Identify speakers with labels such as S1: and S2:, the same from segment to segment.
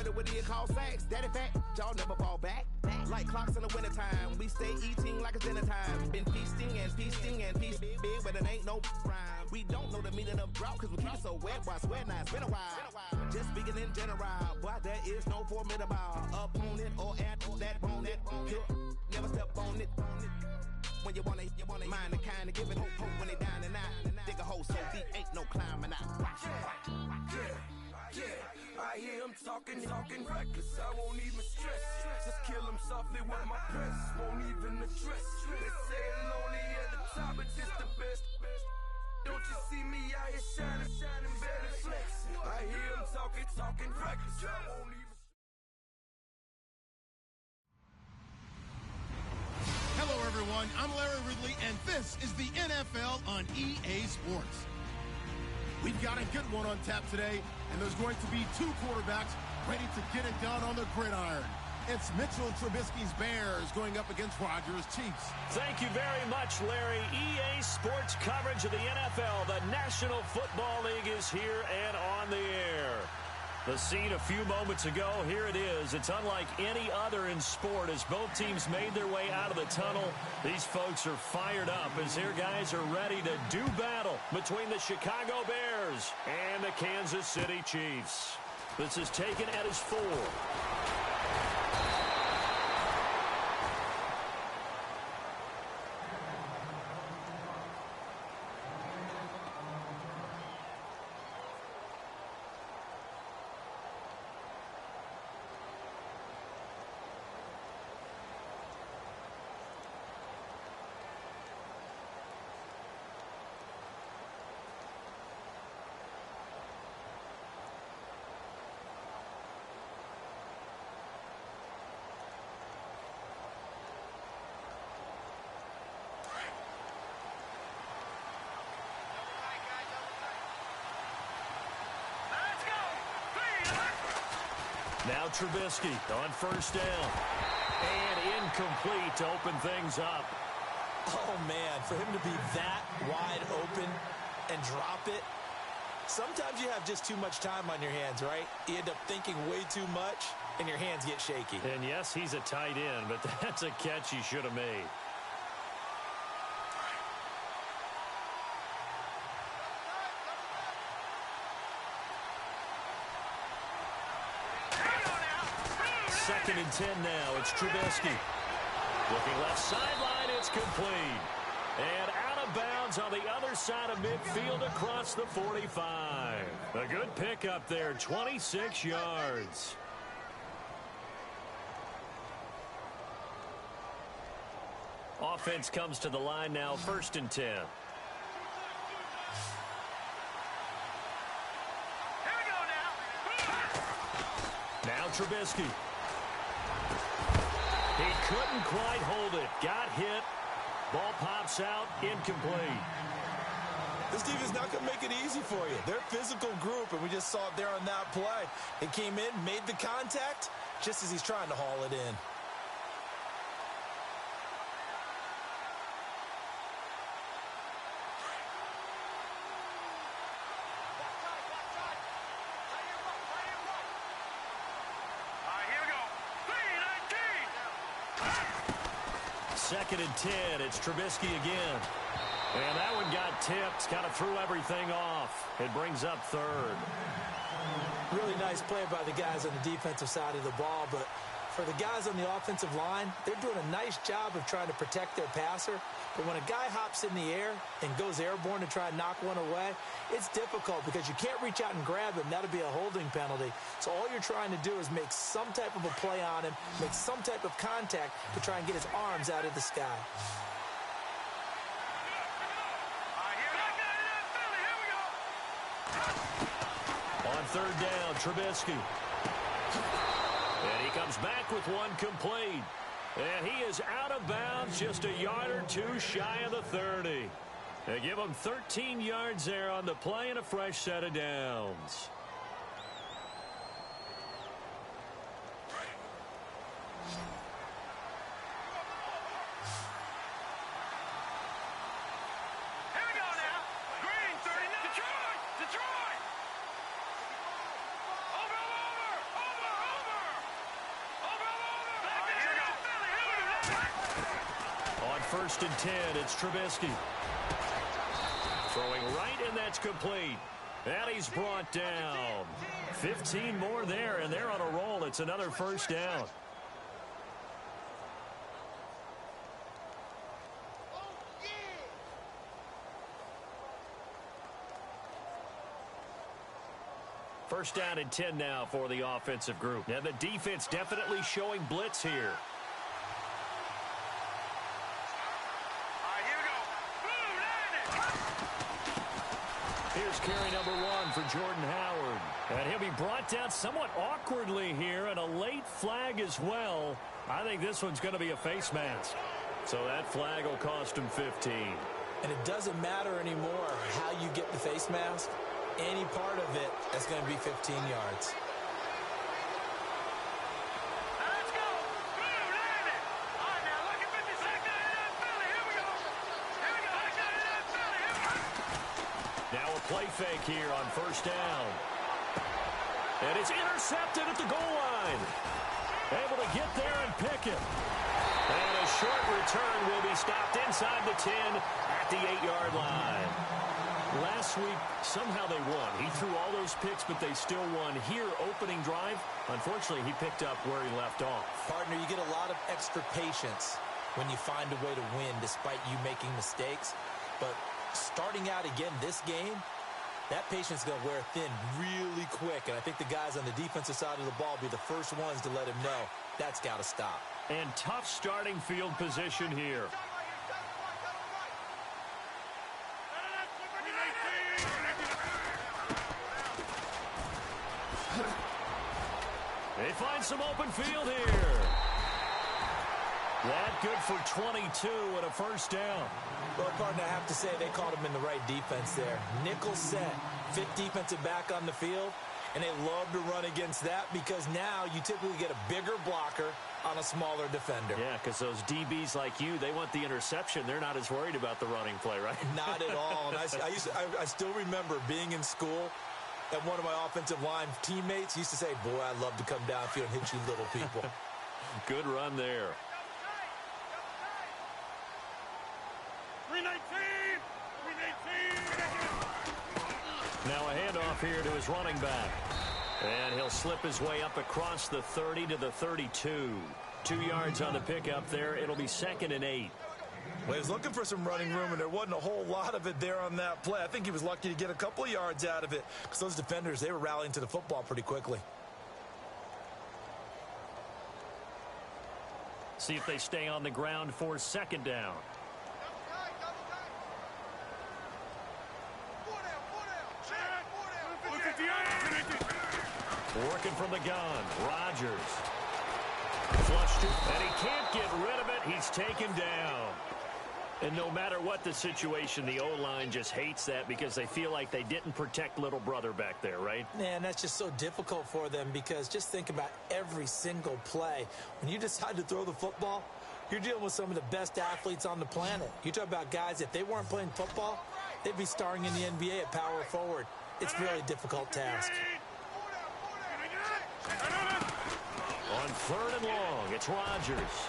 S1: avoided what he called sacks. Daddy fact, y'all never fall back. Like clocks in the wintertime, we stay eating like it's dinner time. Been feasting and feasting and feast big, but it ain't no rhyme. We don't know the meaning of drought, cause we keep it so wet. Boy, I swear now it's been a while. Just speaking in general, boy, there is no formidable opponent or at that bone that never step on it. When you wanna mind the kind of giving hope when they down and out. Dig a hole so deep, ain't no climbing out. Yeah, I hear him talking reckless. I won't even stress. Just kill him softly with my press. Won't even address. They say it lonely at the top, but it's the best. Don't you see me out here shining better flex? I hear him talking reckless. I won't even.
S2: Hello, everyone. I'm Larry Ridley, and this is the NFL on EA Sports. We've got a good one on tap today, and there's going to be two quarterbacks ready to get it done on the gridiron. It's Mitchell Trubisky's Bears going up against Rodgers' Chiefs.
S3: Thank you very much, Larry. EA Sports coverage of the NFL. The National Football League is here and on the air. The scene a few moments ago, here it is. It's unlike any other in sport as both teams made their way out of the tunnel. These folks are fired up as their guys are ready to do battle between the Chicago Bears and the Kansas City Chiefs. This is taken at his 4. Now Trubisky on first down. And incomplete to open things up.
S4: Oh, man, for him to be that wide open and drop it. Sometimes you have just too much time on your hands, right? You end up thinking way too much, and your hands get shaky.
S3: And yes, he's a tight end, but that's a catch he should have made. Second and 10 now. It's Trubisky. Looking left sideline. It's complete. And out of bounds on the other side of midfield across the 45. A good pickup there. 26 yards. Offense comes to the line now. First and 10. Now Trubisky. He couldn't quite hold it. Got hit. Ball pops out. Incomplete.
S4: This defense not going to make it easy for you. They're a physical group, and we just saw it there on that play. He came in, made the contact, just as he's trying to haul it in.
S3: Second and 10. It's Trubisky again. And that one got tipped. Kind of threw everything off. It brings up third.
S4: Really nice play by the guys on the defensive side of the ball. But for the guys on the offensive line, they're doing a nice job of trying to protect their passer. But when a guy hops in the air and goes airborne to try and knock one away, it's difficult because you can't reach out and grab him. That'll be a holding penalty. So all you're trying to do is make some type of a play on him, make some type of contact to try and get his arms out of the sky.
S3: On third down, Trubisky. And he comes back with one complete. And he is out of bounds, just a yard or two shy of the 30. They give him 13 yards there on the play and a fresh set of downs. first and 10. It's Trubisky. Throwing right, and that's complete. And he's brought down. 15 more there, and they're on a roll. It's another first down. First down and 10 now for the offensive group. Now the defense definitely showing blitz here. Here's carry number 1 for Jordan Howard. And he'll be brought down somewhat awkwardly here, and a late flag as well. I think this one's going to be a face mask. So that flag will cost him 15.
S4: And it doesn't matter anymore how you get the face mask. Any part of it, that's going to be 15 yards.
S5: Let's go. All right, now look at 50 seconds. Here we go.
S3: Now a play fake here on first down. And it's intercepted at the goal line. Able to get there and pick it. And a short return will be stopped inside the 10 at the 8-yard line. Last week, somehow they won. He threw all those picks, but they still won. Here, opening drive, unfortunately, he picked up where he left off.
S4: Partner, you get a lot of extra patience when you find a way to win despite you making mistakes. But starting out again this game, that patience is going to wear thin really quick. And I think the guys on the defensive side of the ball will be the first ones to let him know that's got to stop.
S3: And tough starting field position here. They find some open field here. That good for 22 and a first down.
S4: Well, partner, I have to say they called him in the right defense there. Nickel set, fifth defensive back on the field, and they love to run against that because now you typically get a bigger blocker on a smaller defender.
S3: Yeah, because those DBs like you, they want the interception. They're not as worried about the running play, right?
S4: Not at all. And I still remember being in school, and one of my offensive line teammates used to say, boy, I'd love to come downfield and hit you little people.
S3: Good run there.
S5: 319.
S3: Now a handoff here to his running back. And he'll slip his way up across the 30 to the 32. 2 yards on the pickup there. It'll be 2nd and 8.
S4: Well, he was looking for some running room, and there wasn't a whole lot of it there on that play. I think he was lucky to get a couple of yards out of it because those defenders, they were rallying to the football pretty quickly.
S3: See if they stay on the ground for 2nd down. Working from the gun, Rodgers. Flushed it, and he can't get rid of it. He's taken down. And no matter what the situation, the O-line just hates that because they feel like they didn't protect little brother back there, right?
S4: Man, that's just so difficult for them because just think about every single play. When you decide to throw the football, you're dealing with some of the best athletes on the planet. You talk about guys, if they weren't playing football, they'd be starring in the NBA at power forward. It's a really difficult task.
S3: On 3rd and long, it's Rodgers.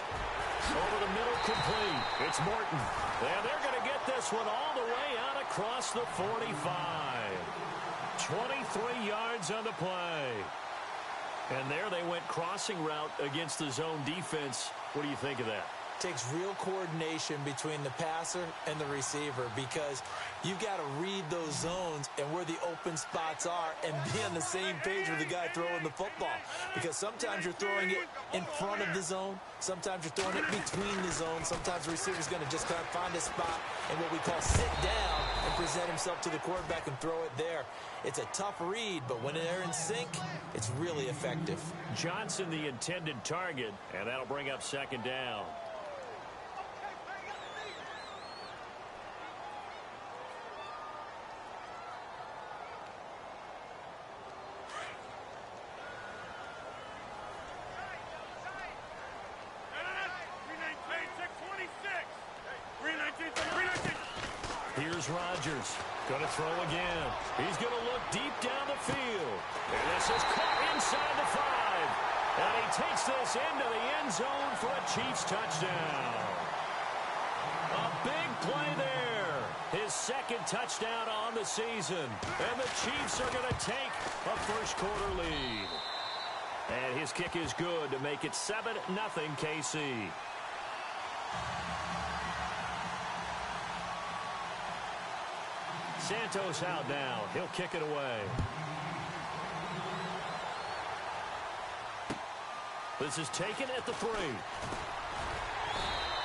S3: Over the middle, complete. It's Morton. And they're going to get this one all the way out across the 45. 23 yards on the play. And there they went crossing route against the zone defense. What do you think of that?
S4: Takes real coordination between the passer and the receiver because you've got to read those zones and where the open spots are and be on the same page with the guy throwing the football. Because sometimes you're throwing it in front of the zone. Sometimes you're throwing it between the zones. Sometimes the receiver's going to just kind of find a spot and what we call sit down and present himself to the quarterback and throw it there. It's a tough read, but when they're in sync, it's really effective.
S3: Johnson, the intended target, and that'll bring up 2nd down. Here's Rodgers. Going to throw again. He's going to look deep down the field. And this is caught inside the 5. And he takes this into the end zone for a Chiefs touchdown. big play there. His second touchdown on the season. And the Chiefs are going to take a first-quarter lead. And his kick is good to make it 7-0 KC. Santos out now. He'll kick it away. This is taken at the 3.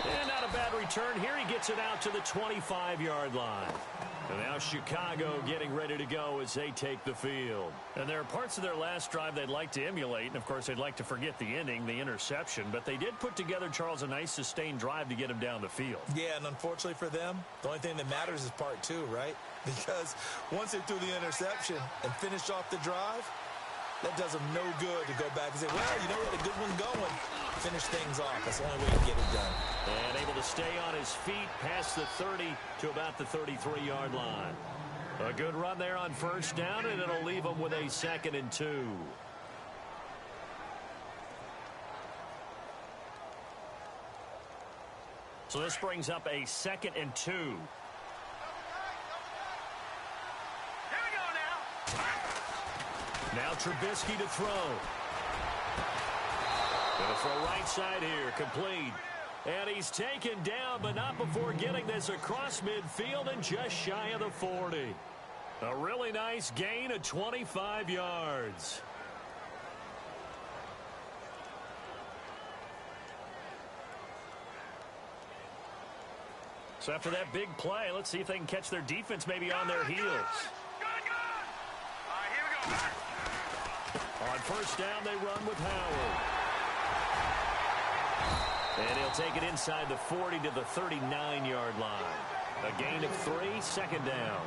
S3: And not a bad return here. He gets it out to the 25-yard line. And now Chicago getting ready to go as they take the field. And there are parts of their last drive they'd like to emulate. And, of course, they'd like to forget the ending, the interception. But they did put together, Charles, a nice sustained drive to get him down the field.
S4: Yeah, and unfortunately for them, the only thing that matters is part 2, right? Because once they threw the interception and finished off the drive, that does them no good to go back and say, well, you know, we had a good one going. Finish things off. That's the only way you get it done.
S3: And able to stay on his feet past the 30 to about the 33-yard line. A good run there on first down, and it'll leave him with a 2nd and 2. So this brings up a 2nd and 2. Now Trubisky to throw. Going to throw right side here, complete. And he's taken down, but not before getting this across midfield and just shy of the 40. A really nice gain of 25 yards. So after that big play, let's see if they can catch their defense maybe on their heels. On first down, they run with Howard. And he'll take it inside the 40 to the 39-yard line. A gain of 3, 2nd down.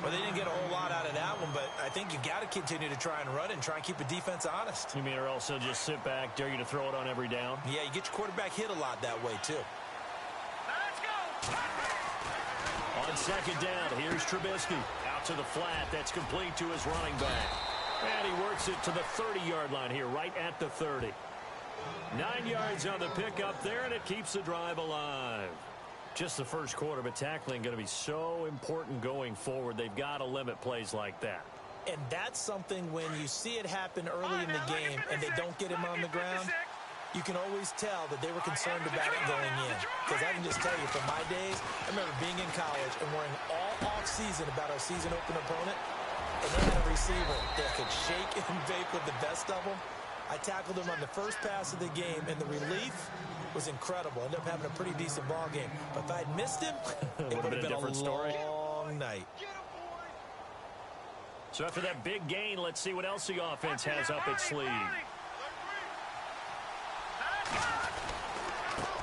S4: Well, they didn't get a whole lot out of that one, but I think you got to continue to try and run and try and keep the defense honest.
S3: You mean or else they'll just sit back, dare you to throw it on every down?
S4: Yeah, you get your quarterback hit a lot that way, too.
S5: Let's go.
S3: On 2nd down, here's Trubisky. Out to the flat. That's complete to his running back. And he works it to the 30-yard line here, right at the 30. 9 yards on the pickup there, and it keeps the drive alive. Just the first quarter, but tackling going to be so important going forward. They've got to limit plays like that.
S4: And that's something when you see it happen early in the game and they don't get him on the ground, you can always tell that they were concerned about it going in. Because I can just tell you, from my days, I remember being in college and worrying all off-season about our season-open opponent. And they had a receiver that could shake and bake with the best of them. I tackled him on the first pass of the game, and the relief was incredible. Ended up having a pretty decent ball game. But if I had missed him, it would have been a different story. Long night.
S3: So after that big gain, let's see what else the offense has up its sleeve.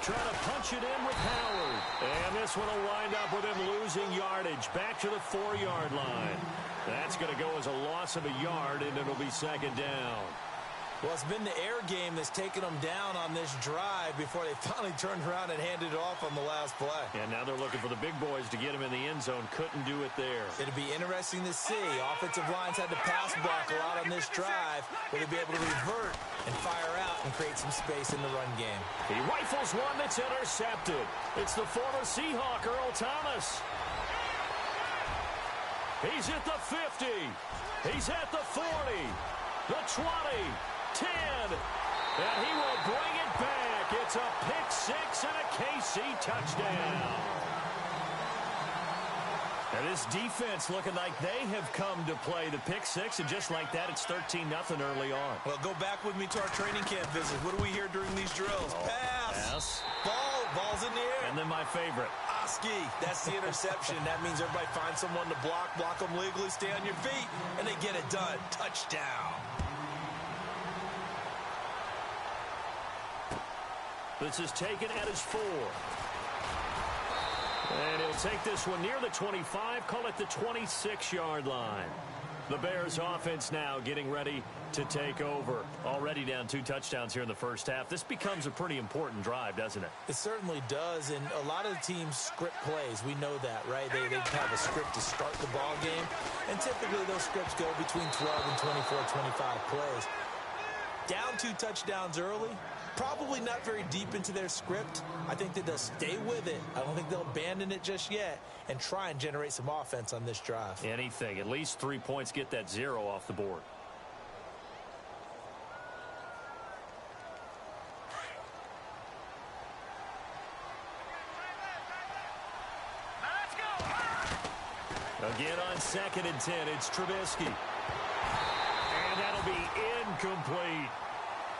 S3: Trying to punch it in with Howard. And this one will wind up with him losing yardage. Back to the 4-yard line. That's going to go as a loss of a yard, and it'll be 2nd down.
S4: Well, it's been the air game that's taken them down on this drive before they finally turned around and handed it off on the last play.
S3: And now they're looking for the big boys to get him in the end zone. Couldn't do it there.
S4: It'd be interesting to see. Offensive lines had to pass block a lot on this drive. Will they be able to revert and fire out and create some space in the run game?
S3: He rifles one that's intercepted. It's the former Seahawk, Earl Thomas. He's at the 50. He's at the 40. The 20. 10, and he will bring it back. It's a pick-6 and a KC touchdown. And this defense looking like they have come to play the pick-6, and just like that, it's 13-0 early on.
S4: Well, go back with me to our training camp visit. What do we hear during these drills? Pass. Ball's in the air.
S3: And then my favorite.
S4: Oski. That's the interception. That means everybody finds someone to block them legally, stay on your feet, and they get it done. Touchdown.
S3: This is taken at his 4. And he'll take this one near the 25, call it the 26-yard line. The Bears offense now getting ready to take over. Already down 2 touchdowns here in the first half. This becomes a pretty important drive, doesn't it?
S4: It certainly does, and a lot of the teams script plays. We know that, right? They have a script to start the ball game, and typically those scripts go between 12 and 24, 25 plays. Down 2 touchdowns early. Probably not very deep into their script. I think that they'll stay with it. I don't think they'll abandon it just yet and try and generate some offense on this drive.
S3: Anything. At least 3 points, get that 0 off the board. Again on 2nd and 10, it's Trubisky. And that'll be incomplete.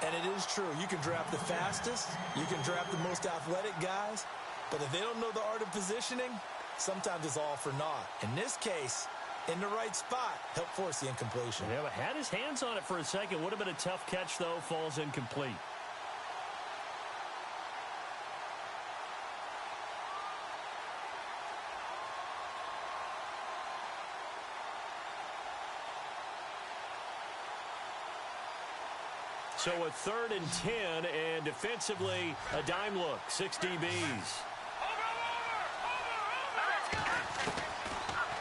S4: And it is true. You can draft the fastest. You can draft the most athletic guys. But if they don't know the art of positioning, sometimes it's all for naught. In this case, in the right spot, help force the incompletion.
S3: Yeah, but had his hands on it for a second. Would have been a tough catch, though. Falls incomplete. So a 3rd and 10, and defensively, a dime look, 6 DBs.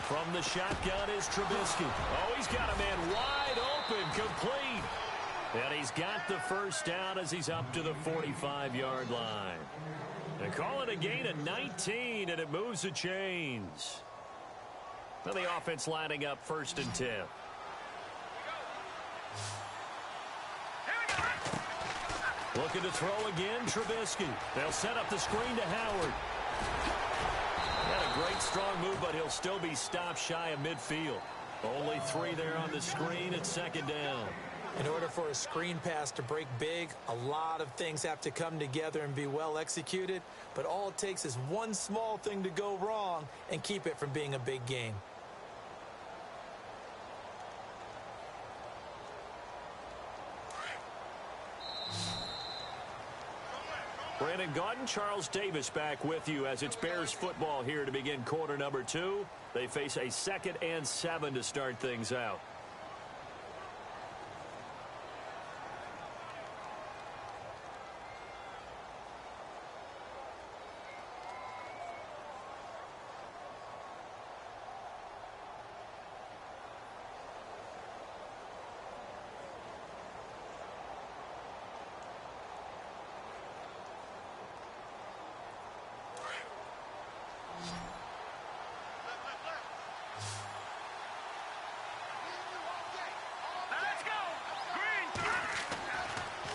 S3: From the shotgun is Trubisky. Oh, he's got a man wide open, complete. And he's got the first down as he's up to the 45-yard line. They call it a gain of 19, and it moves the chains. Now the offense lining up 1st and 10. Looking to throw again, Trubisky. They'll set up the screen to Howard. Had a great strong move, but he'll still be stopped shy of midfield. Only 3 there on the screen at 2nd down.
S4: In order for a screen pass to break big, a lot of things have to come together and be well executed. But all it takes is one small thing to go wrong and keep it from being a big game.
S3: Brandon Gaudin, Charles Davis back with you as it's Bears football here to begin quarter number 2. They face a 2nd and 7 to start things out.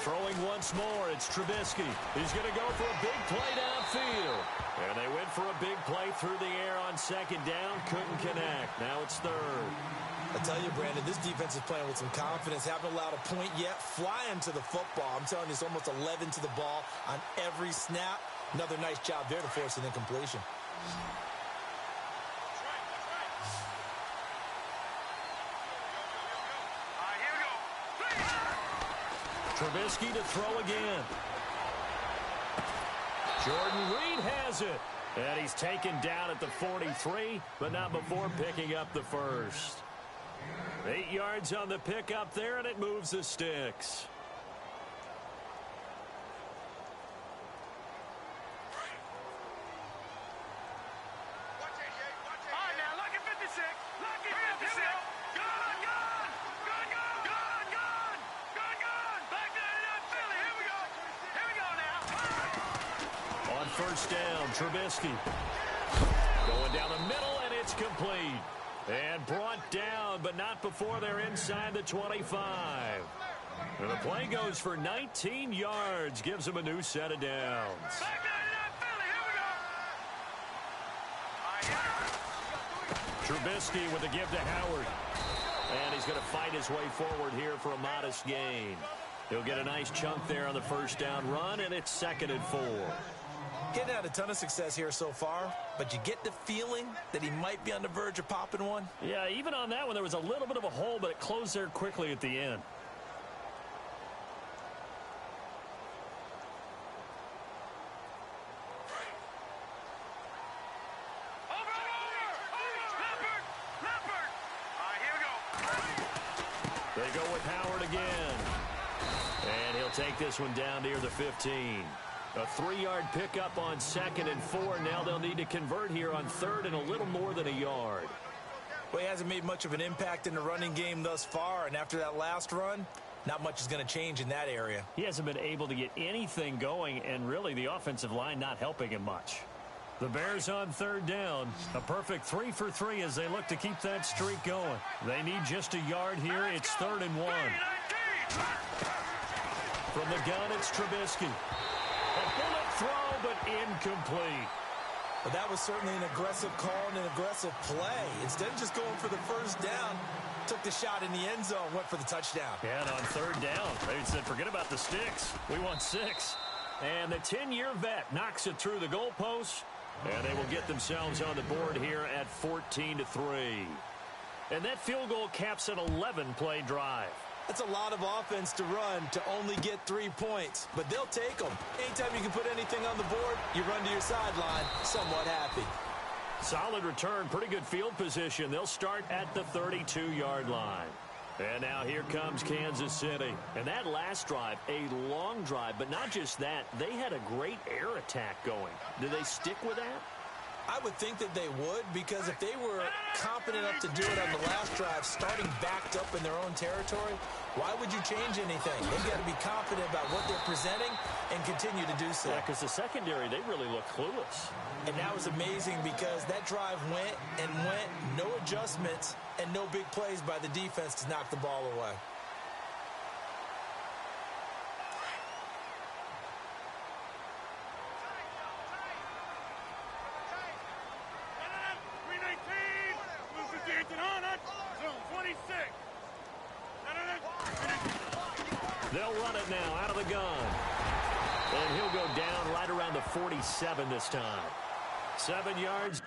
S3: Throwing once more, it's Trubisky. He's going to go for a big play downfield. And they went for a big play through the air on 2nd down. Couldn't connect. Now it's 3rd.
S4: I tell you, Brandon, this defense is playing with some confidence. Haven't allowed a point yet. Flying to the football. I'm telling you, it's almost 11 to the ball on every snap. Another nice job there to force an incompletion.
S3: Trubisky to throw again. Jordan Reed has it. And he's taken down at the 43, but not before picking up the first. 8 yards on the pickup there, and it moves the sticks. First down, Trubisky. Going down the middle, and it's complete. And brought down, but not before they're inside the 25. And the play goes for 19 yards, gives them a new set of downs. Trubisky with a give to Howard. And he's going to fight his way forward here for a modest gain. He'll get a nice chunk there on the first down run, and it's 2nd and 4.
S4: Getting out a ton of success here so far, but you get the feeling that he might be on the verge of popping one.
S3: Yeah, even on that one, there was a little bit of a hole, but it closed there quickly at the end. They go with Howard again. And he'll take this one down near the 15. A 3-yard pickup on 2nd and 4. Now they'll need to convert here on 3rd and a little more than a yard.
S4: Well, he hasn't made much of an impact in the running game thus far, and after that last run, not much is going to change in that area.
S3: He hasn't been able to get anything going, and really the offensive line not helping him much. The Bears on third down. A perfect 3 for 3 as they look to keep that streak going. They need just a yard here. It's 3rd and 1. From the gun, it's Trubisky. A bullet throw, but incomplete.
S4: But that was certainly an aggressive call and an aggressive play. Instead of just going for the first down, took the shot in the end zone, went for the touchdown.
S3: Yeah, and on third down, they said, forget about the sticks. We want 6. And the 10-year vet knocks it through the goalpost, and they will get themselves on the board here at 14-3. And that field goal caps an 11-play drive.
S4: That's a lot of offense to run to only get 3 points, but they'll take them. Anytime you can put anything on the board, you run to your sideline somewhat happy.
S3: Solid return, pretty good field position. They'll start at the 32-yard line. And now here comes Kansas City. And that last drive, a long drive, but not just that, they had a great air attack going. Do they stick with that?
S4: I would think that they would, because if they were confident enough to do it on the last drive, starting backed up in their own territory, why would you change anything? They've got to be confident about what they're presenting and continue to do so.
S3: Yeah, because the secondary, they really look clueless.
S4: And that was amazing because that drive went and went, no adjustments, and no big plays by the defense to knock the ball away.
S3: They'll run it now out of the gun. And he'll go down right around the 47 this time. 7 yards.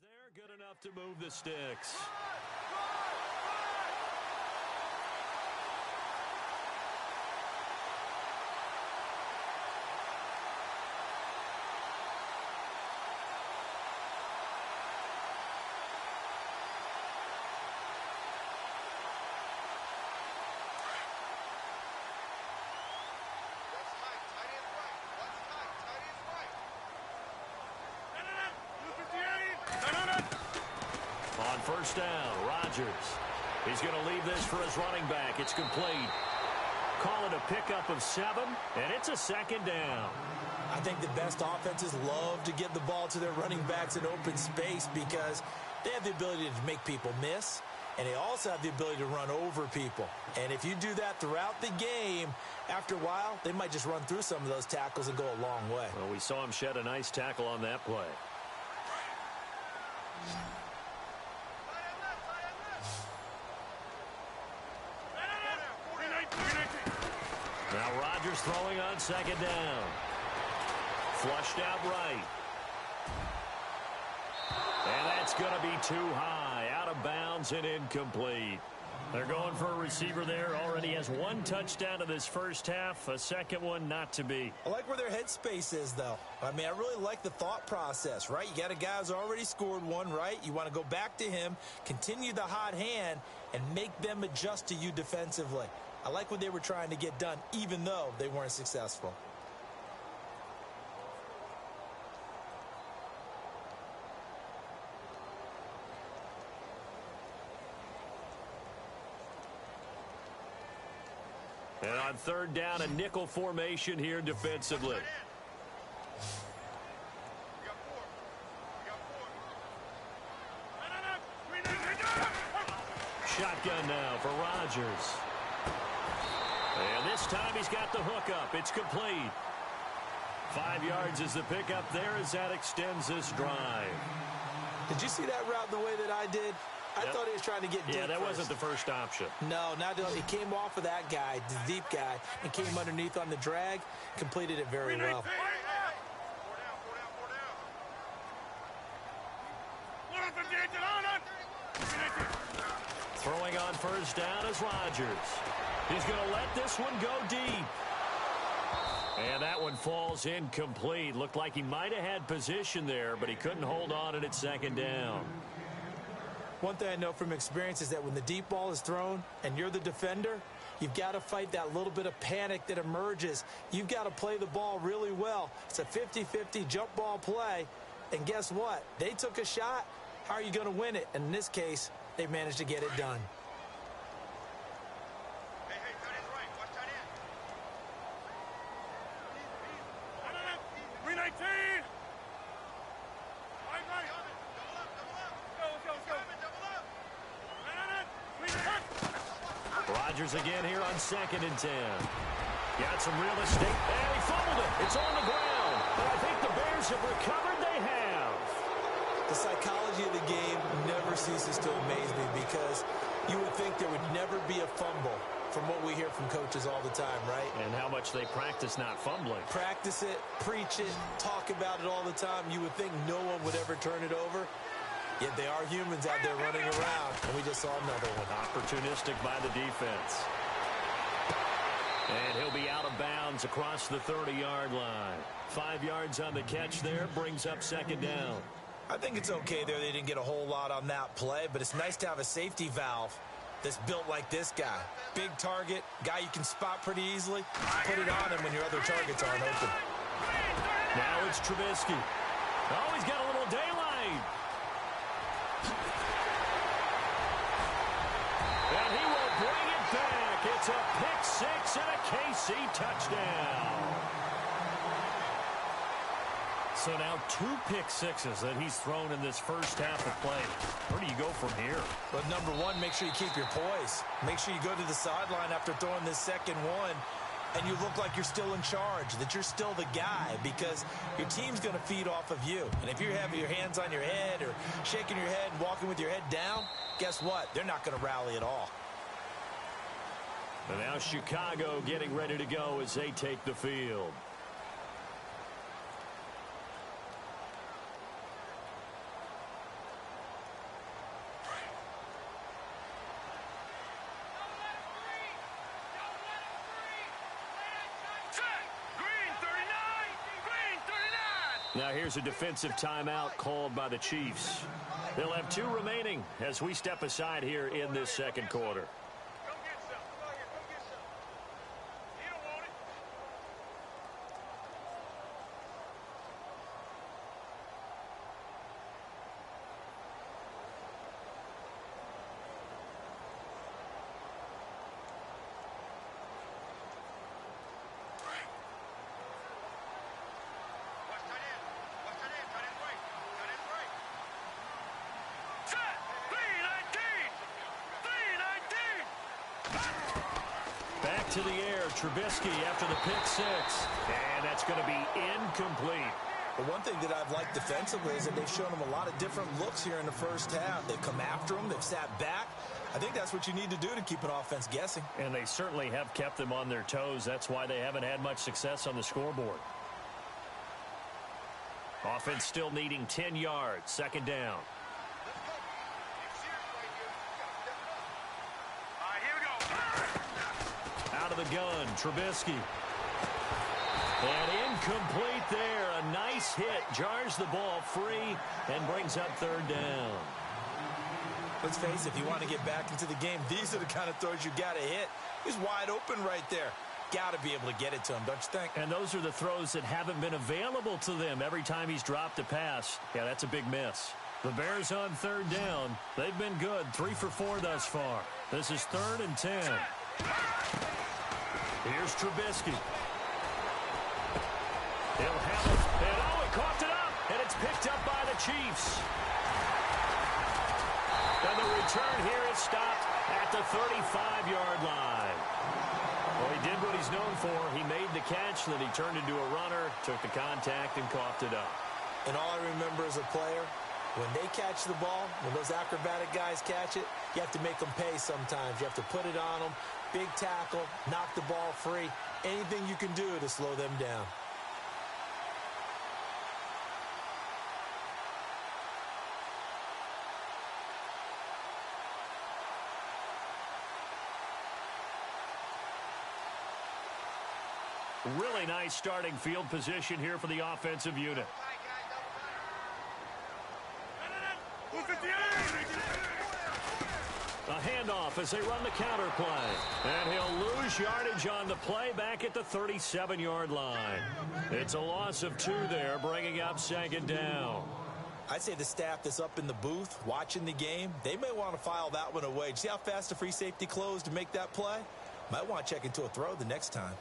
S3: They're good enough to move the sticks. On first down, Rodgers. He's going to leave this for his running back. It's complete. Call it a pickup of 7, and it's a 2nd down.
S4: I think the best offenses love to get the ball to their running backs in open space because they have the ability to make people miss, and they also have the ability to run over people. And if you do that throughout the game, after a while, they might just run through some of those tackles and go a long way.
S3: Well, we saw him shed a nice tackle on that play. Now Rodgers throwing on 2nd down. Flushed out right. And that's going to be too high. Out of bounds and incomplete. They're going for a receiver there. Already has 1 touchdown in this first half. A second one not to be.
S4: I like where their headspace is, though. I mean, I really like the thought process, right? You got a guy who's already scored 1, right? You want to go back to him, continue the hot hand, and make them adjust to you defensively. I like what they were trying to get done, even though they weren't successful.
S3: And on 3rd down, a nickel formation here defensively. Shotgun now for Rodgers. And this time he's got the hook up. It's complete. 5 yards is the pickup there as that extends this drive.
S4: Did you see that route the way that I did? I thought he was trying to get deep.
S3: Yeah, that
S4: first.
S3: wasn't the first option.
S4: No, he came off of that guy, the deep guy, and came underneath on the drag, completed it very well.
S3: Throwing on first down is Rodgers. He's going to let this one go deep. And that one falls incomplete. Looked like he might have had position there, but he couldn't hold on at second down.
S4: One thing I know from experience is that when the deep ball is thrown and you're the defender, you've got to fight that little bit of panic that emerges. You've got to play the ball really well. It's a 50-50 jump ball play. And guess what? They took a shot. How are you going to win it? And in this case, they managed to get it done.
S5: Hey, tight end's right. Watch tight end. 319.
S3: Rodgers again here on 2nd and 10. Got some real estate. And he fumbled it. It's on the ground. But I think the Bears have recovered. They have.
S4: The psychology of the game never ceases to amaze me because you would think there would never be a fumble from what we hear from coaches all the time, right?
S3: And how much they practice not fumbling.
S4: Practice it, preach it, talk about it all the time. You would think no one would ever turn it over. Yet they are humans out there running around, and we just saw another one.
S3: Opportunistic by the defense. And he'll be out of bounds across the 30-yard line. 5 yards on the catch there, brings up 2nd down.
S4: I think it's okay there. They didn't get a whole lot on that play, but it's nice to have a safety valve that's built like this guy. Big target, guy you can spot pretty easily. Put it on him when your other targets aren't open.
S3: Now it's Trubisky. Oh, he's got a little daylight. And he will bring it back. It's a pick six and a KC touchdown. So now 2 pick sixes that he's thrown in this first half of play. Where do you go from here?
S4: But number one, make sure you keep your poise. Make sure you go to the sideline after throwing this second one, and you look like you're still in charge, that you're still the guy, because your team's going to feed off of you. And if you're having your hands on your head or shaking your head and walking with your head down, guess what? They're not going to rally at all.
S3: And now Chicago getting ready to go as they take the field. Now here's a defensive timeout called by the Chiefs. They'll have 2 remaining as we step aside here in this second quarter. To the air, Trubisky after the pick six. And that's going to be incomplete.
S4: But one thing that I've liked defensively is that they've shown him a lot of different looks here in the first half. They've come after him. They've sat back. I think that's what you need to do to keep an offense guessing.
S3: And they certainly have kept them on their toes. That's why they haven't had much success on the scoreboard. Offense still needing 10 yards. 2nd down. The gun, Trubisky. And incomplete there. A nice hit. Jars the ball free and brings up 3rd down.
S4: Let's face it, if you want to get back into the game, these are the kind of throws you got to hit. He's wide open right there. Got to be able to get it to him, don't you think?
S3: And those are the throws that haven't been available to them every time he's dropped a pass. Yeah, that's a big miss. The Bears on 3rd down. They've been good. 3 for 4 thus far. This is 3rd and 10. Here's Trubisky. He'll have it. And oh, he coughed it up. And it's picked up by the Chiefs. And the return here is stopped at the 35-yard line. Well, he did what he's known for. He made the catch, then he turned into a runner, took the contact, and coughed it up.
S4: And all I remember as a player When they catch the ball, when those acrobatic guys catch it, you have to make them pay sometimes. You have to put it on them, big tackle, knock the ball free, anything you can do to slow them down.
S3: Really nice starting field position here for the offensive unit. A handoff as they run the counter play. And he'll lose yardage on the play back at the 37-yard line. It's a loss of 2 there, bringing up 2nd down.
S4: I'd say the staff that's up in the booth watching the game, they may want to file that one away. See how fast the free safety closed to make that play? Might want to check into a throw the next time.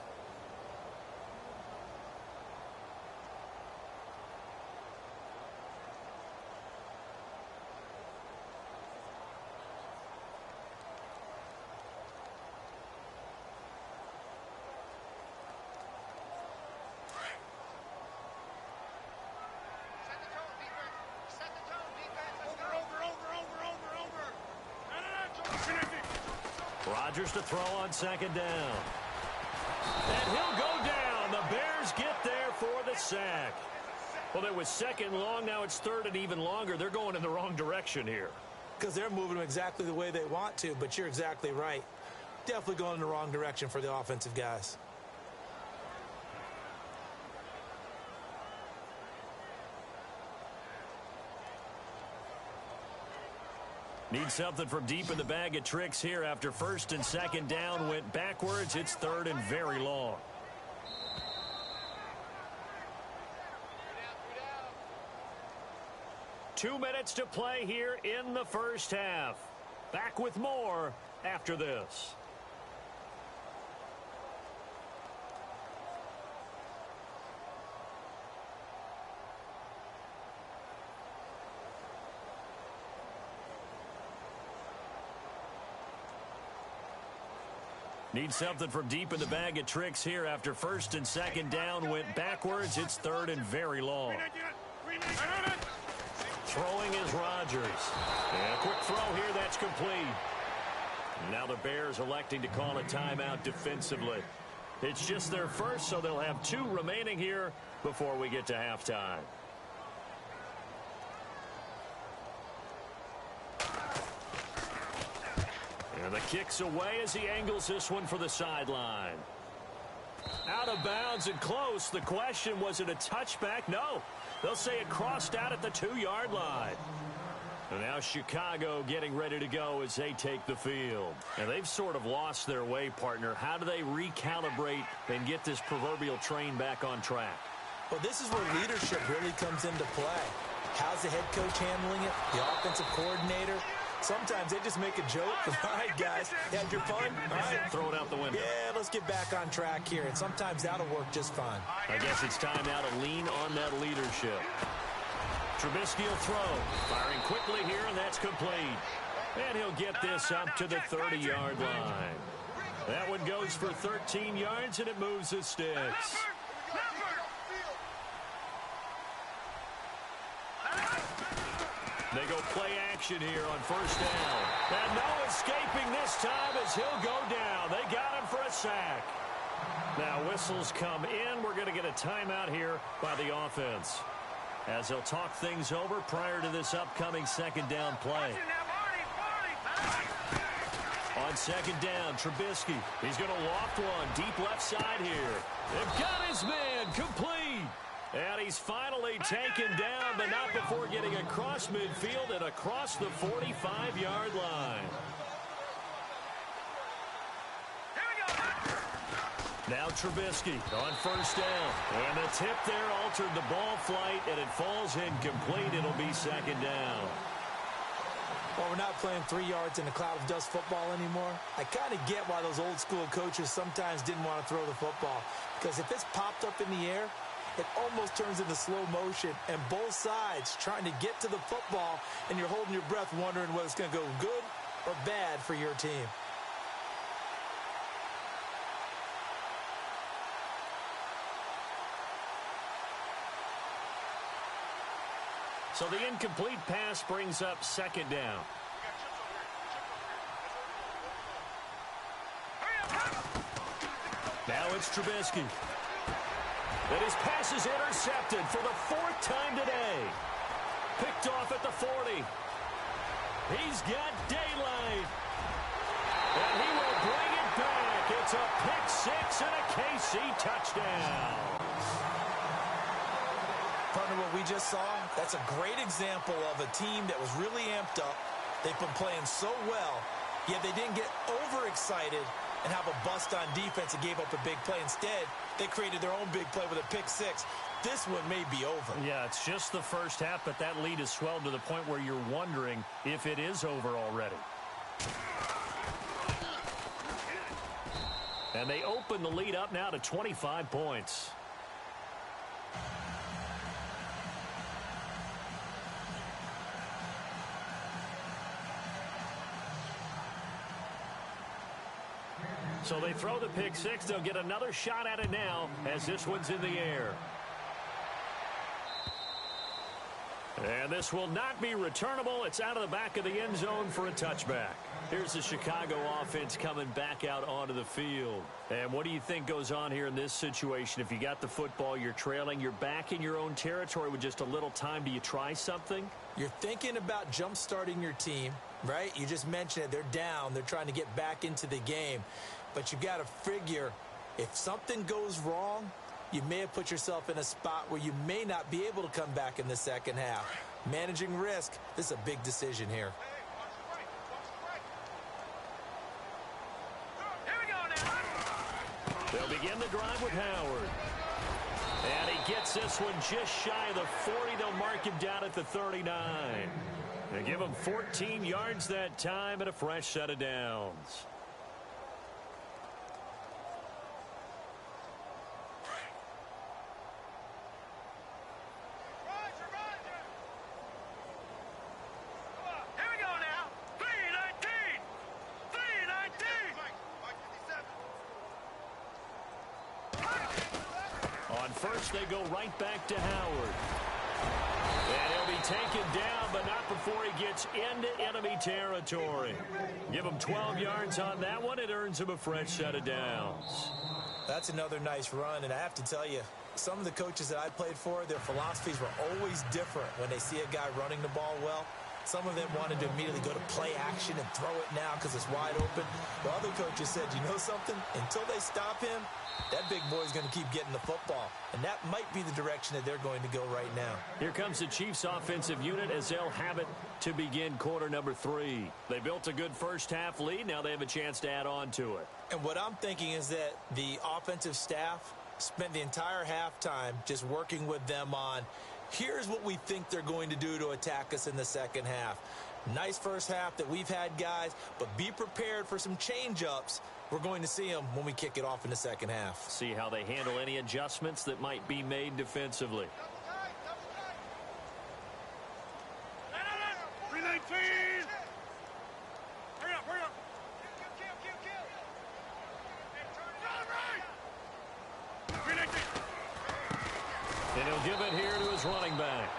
S3: Rodgers to throw on 2nd down. And he'll go down. The Bears get there for the sack. Well, it was 2nd long. Now it's 3rd and even longer. They're going in the wrong direction here.
S4: Because they're moving them exactly the way they want to, but you're exactly right. Definitely going in the wrong direction for the offensive guys.
S3: Need something from deep in the bag of tricks here after 1st and 2nd down went backwards. It's 3rd and very long. Two minutes to play here in the first half. Back with more after this. Need something from deep in the bag of tricks here after 1st and 2nd down went backwards. It's 3rd and very long. Throwing is Rodgers. And a quick throw here, that's complete. Now the Bears electing to call a timeout defensively. It's just their first, so they'll have 2 remaining here before we get to halftime. And the kick's away as he angles this one for the sideline. Out of bounds and close. The question, was it a touchback? No. They'll say it crossed out at the 2-yard line. And now Chicago getting ready to go as they take the field. And they've sort of lost their way, partner. How do they recalibrate and get this proverbial train back on track?
S4: Well, this is where leadership really comes into play. How's the head coach handling it? The offensive coordinator? Sometimes they just make a joke. All right, guys, you had your fun? All right.
S3: Throw it out the window.
S4: Yeah, let's get back on track here. And sometimes that'll work just fine.
S3: I guess it's time now to lean on that leadership. Trubisky will throw. Firing quickly here, and that's complete. And he'll get this up to the 30-yard line. That one goes for 13 yards, and it moves the sticks. They go play action here on 1st down. And no escaping this time as he'll go down. They got him for a sack. Now whistles come in. We're going to get a timeout here by the offense, as they'll talk things over prior to this upcoming 2nd down play. On 2nd down, Trubisky. He's going to loft one deep left side here. They've got his man complete. And he's finally taken down, but not before getting across midfield and across the 45-yard line. Now Trubisky on 1st down. And the tip there altered the ball flight, and it falls incomplete. It'll be 2nd down.
S4: Well, we're not playing 3 yards in a cloud of dust football anymore. I kind of get why those old school coaches sometimes didn't want to throw the football. Because if it's popped up in the air, it almost turns into slow motion, and both sides trying to get to the football, and you're holding your breath wondering whether it's going to go good or bad for your team.
S3: So the incomplete pass brings up second down. Now it's Trubisky. And his pass is intercepted for the 4th time today. Picked off at the 40. He's got daylight. And he will bring it back. It's a pick-6 and a KC touchdown.
S4: Partner, what we just saw, that's a great example of a team that was really amped up. They've been playing so well, yet they didn't get overexcited and have a bust on defense and gave up a big play. Instead, they created their own big play with a pick-6. This one may be over.
S3: Yeah, it's just the first half, but that lead has swelled to the point where you're wondering if it is over already. And they open the lead up now to 25 points. So they throw the pick-6. They'll get another shot at it now as this one's in the air. And this will not be returnable. It's out of the back of the end zone for a touchback. Here's the Chicago offense coming back out onto the field. And what do you think goes on here in this situation? If you got the football, you're trailing, you're back in your own territory with just a little time. Do you try something?
S4: You're thinking about jump-starting your team, right? You just mentioned it. They're down. They're trying to get back into the game. But you got to figure if something goes wrong, you may have put yourself in a spot where you may not be able to come back in the second half. Managing risk, this is a big decision here.
S3: They'll begin the drive with Howard. And he gets this one just shy of the 40. They'll mark him down at the 39. They give him 14 yards that time and a fresh set of downs. First, they go right back to Howard. And he'll be taken down, but not before he gets into enemy territory. Give him 12 yards on that one. It earns him a fresh set of downs.
S4: That's another nice run, and I have to tell you, some of the coaches that I played for, their philosophies were always different when they see a guy running the ball well. Some of them wanted to immediately go to play action and throw it now because it's wide open. The other coaches said, you know something? Until they stop him, that big boy's going to keep getting the football. And that might be the direction that they're going to go right now.
S3: Here comes the Chiefs offensive unit as they'll have it to begin quarter number 3. They built a good first half lead. Now they have a chance to add on to it.
S4: And what I'm thinking is that the offensive staff spent the entire halftime just working with them on, here's what we think they're going to do to attack us in the second half. Nice first half that we've had, guys, but be prepared for some change-ups. We're going to see them when we kick it off in the second half.
S3: See how they handle any adjustments that might be made defensively.
S5: 319! Hurry up, hurry up!
S3: And he'll give it here to his running back.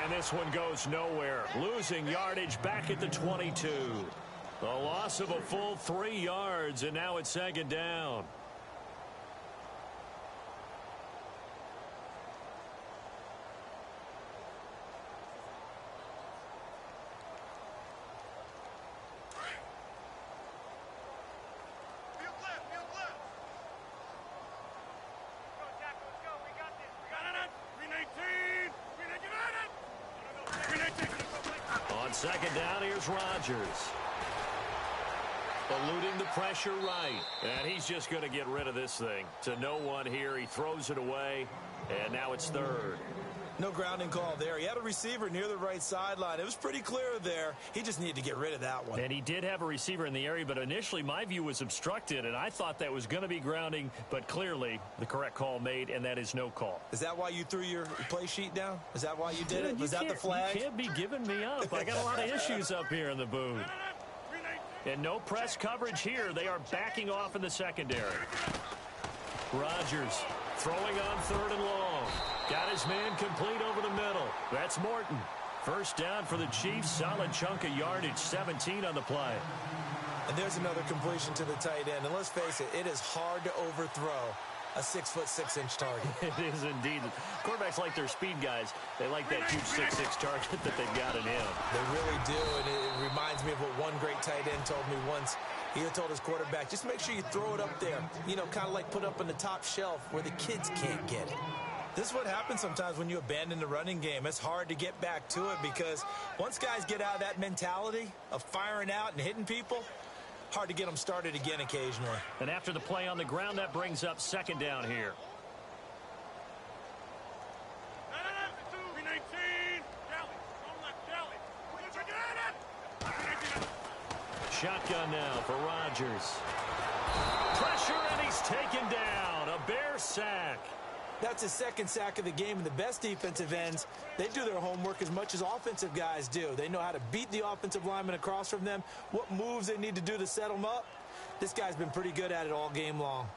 S3: And this one goes nowhere. Losing yardage back at the 22. A loss of a full 3 yards, and now it's second down. Second down, here's Rodgers. Eluding the pressure right. And he's just going to get rid of this thing. To no one here. He throws it away. And now it's third.
S4: No grounding call there. He had a receiver near the right sideline. It was pretty clear there. He just needed to get rid of that one.
S3: And he did have a receiver in the area, but initially my view was obstructed, and I thought that was going to be grounding, but clearly the correct call made, and that is no call.
S4: Is that why you threw your play sheet down? Is that why you did it? Was that the flag?
S3: You can't be giving me up. I got a lot of issues up here in the booth. And no press coverage here. They are backing off in the secondary. Rodgers throwing on third and long. Got his man complete over the middle. That's Morton. First down for the Chiefs. Solid chunk of yardage, 17 on the play.
S4: And there's another completion to the tight end. And let's face it, it is hard to overthrow a 6'6" target.
S3: It is indeed. Quarterbacks like their speed guys. They like that huge 6'6" target that they've got in him.
S4: They really do, and it reminds me of what one great tight end told me once. He had told his quarterback, just make sure you throw it up there. You know, kind of like put up on the top shelf where the kids can't get it. This is what happens sometimes when you abandon the running game. It's hard to get back to it because once guys get out of that mentality of firing out and hitting people, hard to get them started again occasionally.
S3: And after the play on the ground, that brings up second down here. Shotgun now for Rodgers. Pressure, and he's taken down. A Bear sack.
S4: That's his second sack of the game, and the best defensive ends, they do their homework as much as offensive guys do. They know how to beat the offensive lineman across from them, what moves they need to do to set them up. This guy's been pretty good at it all game long.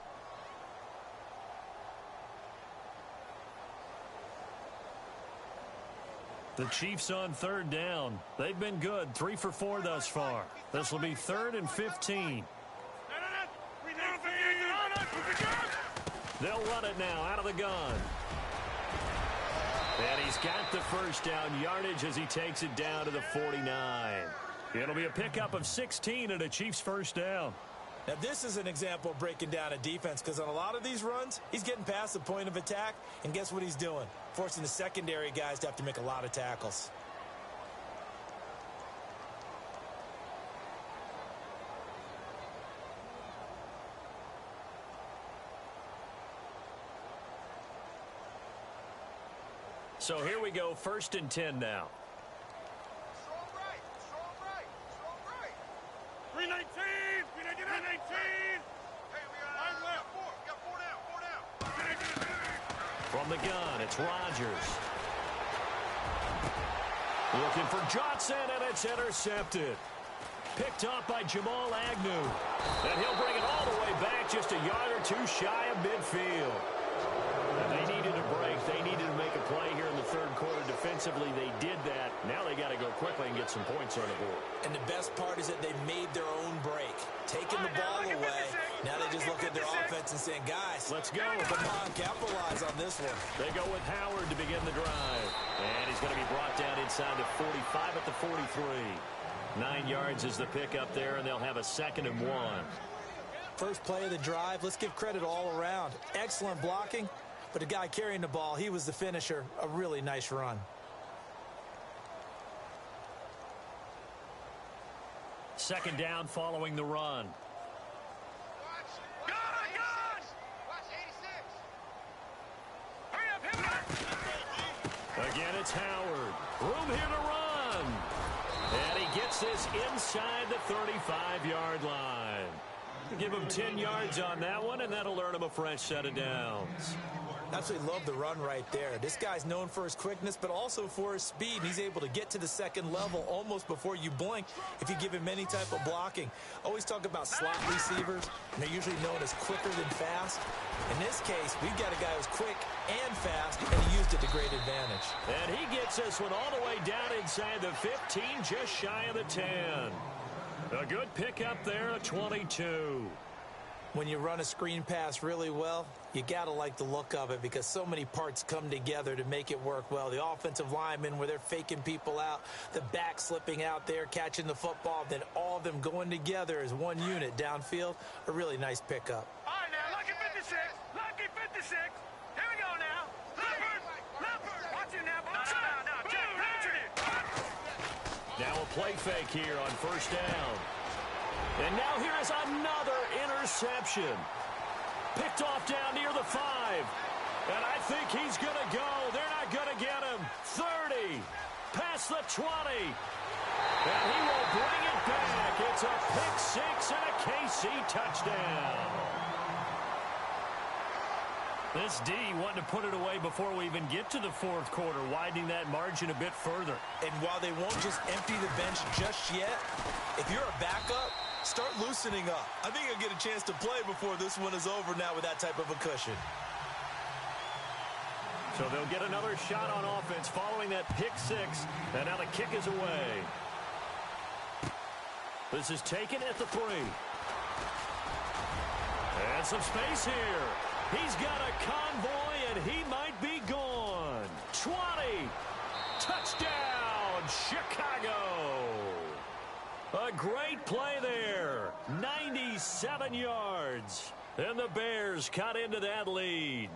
S3: The Chiefs on third down. They've been good, 3 for 4 thus far. This will be 3rd and 15. They'll run it now out of the gun. And he's got the first down yardage as he takes it down to the 49. It'll be a pickup of 16 and a Chiefs first down.
S4: Now, this is an example of breaking down a defense because on a lot of these runs, he's getting past the point of attack, and guess what he's doing? Forcing the secondary guys to have to make a lot of tackles.
S3: So here we go, 1st and 10 now.
S5: Strong right. 319. 319. Hey, we got 9 left. 4. We got 4 down.
S3: From the gun, it's Rodgers. Looking for Johnson, and it's intercepted. Picked off by Jamal Agnew. And he'll bring it all the way back, just a yard or two shy of midfield. And they needed a break. They needed to make a play here in the third quarter defensively. They did that. Now they got to go quickly and get some points on the board.
S4: And the best part is that they made their own break. Taking the ball away. Now they just look at their offense and saying, guys,
S3: let's go.
S4: Come on, capitalize on this one.
S3: They go with Howard to begin the drive. And he's going to be brought down inside the 45 at the 43. 9 yards is the pickup there, and they'll have a 2nd and 1.
S4: First play of the drive, let's give credit all around. Excellent blocking, but the guy carrying the ball, he was the finisher. A really nice run.
S3: Second down following the run. Again, it's Howard. Room here to run. And he gets this inside the 35-yard line. Give him 10 yards on that one, and that'll earn him a fresh set of downs.
S4: Absolutely love the run right there. This guy's known for his quickness, but also for his speed. He's able to get to the second level almost before you blink if you give him any type of blocking. Always talk about slot receivers, and they're usually known as quicker than fast. In this case, we've got a guy who's quick and fast, and he used it to great advantage.
S3: And he gets this one all the way down inside the 15, just shy of the 10. A good pickup there, a 22.
S4: When you run a screen pass really well, you got to like the look of it because so many parts come together to make it work well. The offensive linemen, where they're faking people out, the back slipping out there, catching the football, then all of them going together as one unit downfield. A really nice pickup.
S5: All right, now, lucky 56. Lucky 56. Here we go now. Leopard. Watch it now. No, Jack.
S3: Now a play fake here on first down. And now here is another interception. Picked off down near the 5. And I think he's going to go. They're not going to get him. 30. Past the 20. And he will bring it back. It's a pick 6 and a KC touchdown. This D wanting to put it away before we even get to the fourth quarter, widening that margin a bit further.
S4: And while they won't just empty the bench just yet, if you're a backup, start loosening up. I think you'll get a chance to play before this one is over now with that type of a cushion.
S3: So they'll get another shot on offense following that pick six. And now the kick is away. This is taken at the 3. And some space here. He's got a convoy, and he might be gone. 20. Touchdown, Chicago. A great play there. 97 yards. And the Bears cut into that lead.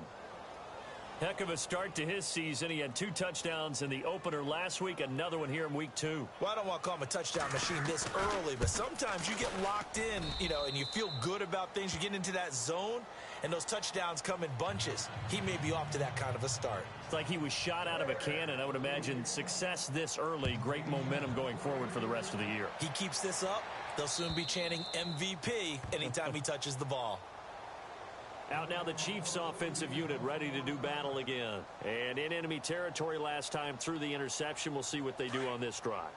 S3: Heck of a start to his season. He had 2 touchdowns in the opener last week, another one here in week 2.
S4: Well, I don't want to call him a touchdown machine this early, but sometimes you get locked in, and you feel good about things. You get into that zone, and those touchdowns come in bunches. He may be off to that kind of a start.
S3: It's like he was shot out of a cannon. I would imagine success this early, great momentum going forward for the rest of the year.
S4: He keeps this up, they'll soon be chanting MVP anytime he touches the ball.
S3: Out now the Chiefs offensive unit ready to do battle again. And in enemy territory last time through the interception. We'll see what they do on this drive.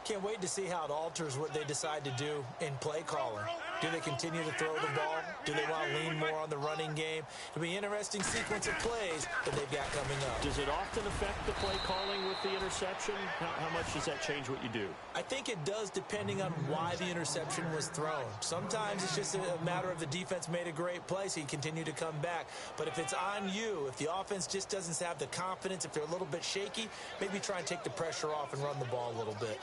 S4: Can't wait to see how it alters what they decide to do in play calling. Do they continue to throw the ball? Do they want to lean more on the running game? It'll be an interesting sequence of plays that they've got coming up.
S3: Does it often affect the play calling with the interception? How much does that change what you do?
S4: I think it does, depending on why the interception was thrown. Sometimes it's just a matter of the defense made a great play, so you continue to come back. But if it's on you, if the offense just doesn't have the confidence, if they're a little bit shaky, maybe try and take the pressure off and run the ball a little bit.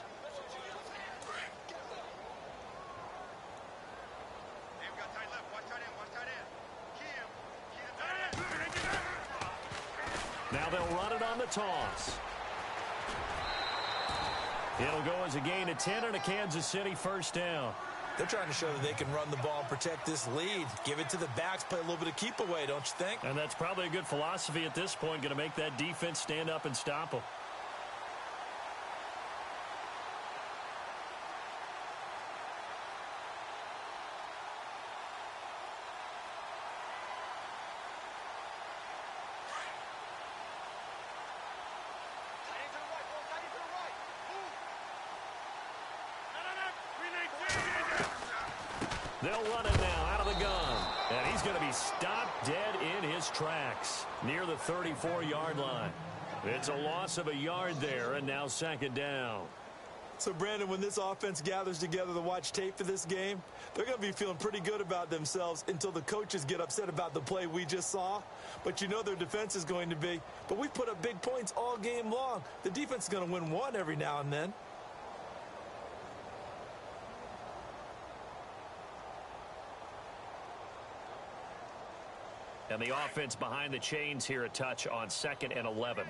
S3: Now they'll run it on the toss. It'll go as a gain of 10 and a Kansas City first down.
S4: They're trying to show that they can run the ball and protect this lead. Give it to the backs, play a little bit of keep away, don't you think?
S3: And that's probably a good philosophy at this point, going to make that defense stand up and stop them. They'll run it now out of the gun. And he's going to be stopped dead in his tracks near the 34-yard line. It's a loss of a yard there, and now second down.
S4: So, Brandon, when this offense gathers together to watch tape for this game, they're going to be feeling pretty good about themselves until the coaches get upset about the play we just saw. But you know their defense is going to be. But we put up big points all game long. The defense is going to win one every now and then.
S3: And the offense behind the chains here a touch on 2nd and 11.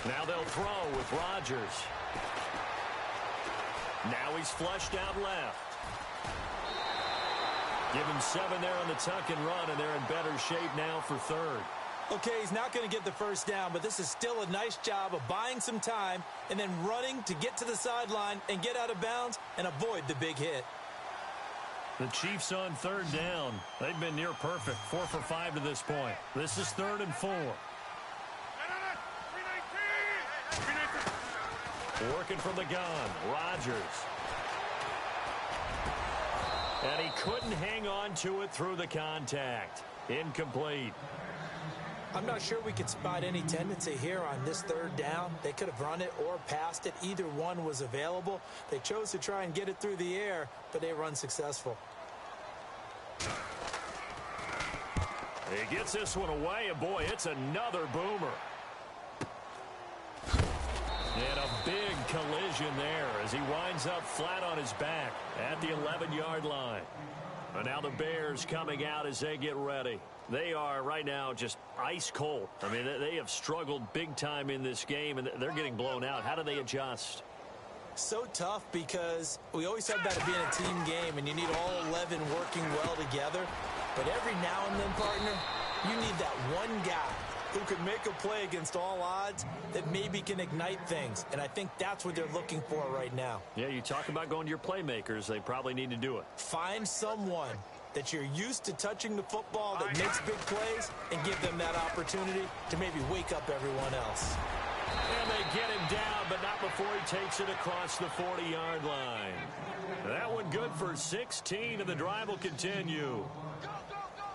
S3: Now they'll throw with Rodgers. Now he's flushed out left. Give him 7 there on the tuck and run, and they're in better shape now for third.
S4: Okay, he's not going to get the first down, but this is still a nice job of buying some time and then running to get to the sideline and get out of bounds and avoid the big hit.
S3: The Chiefs on 3rd down. They've been near perfect, 4 for 5 to this point. This is 3rd and 4. Working from the gun, Rodgers. And he couldn't hang on to it through the contact. Incomplete.
S4: I'm not sure we could spot any tendency here on this 3rd down. They could have run it or passed it. Either one was available. They chose to try and get it through the air, but they were unsuccessful.
S3: He gets this one away, and boy, it's another boomer. And a big collision there as he winds up flat on his back at the 11-yard line. And now the Bears coming out as they get ready. They are right now just ice cold. I mean, they have struggled big time in this game, and they're getting blown out. How do they adjust?
S4: So tough because we always talk about it being a team game, and you need all 11 working well together. But every now and then, partner, you need that one guy who can make a play against all odds that maybe can ignite things. And I think that's what they're looking for right now.
S3: Yeah, you talk about going to your playmakers. They probably need to do it.
S4: Find someone that you're used to touching the football that makes big plays and give them that opportunity to maybe wake up everyone else.
S3: And they get him down, but not before he takes it across the 40-yard line. That one good for 16, and the drive will continue.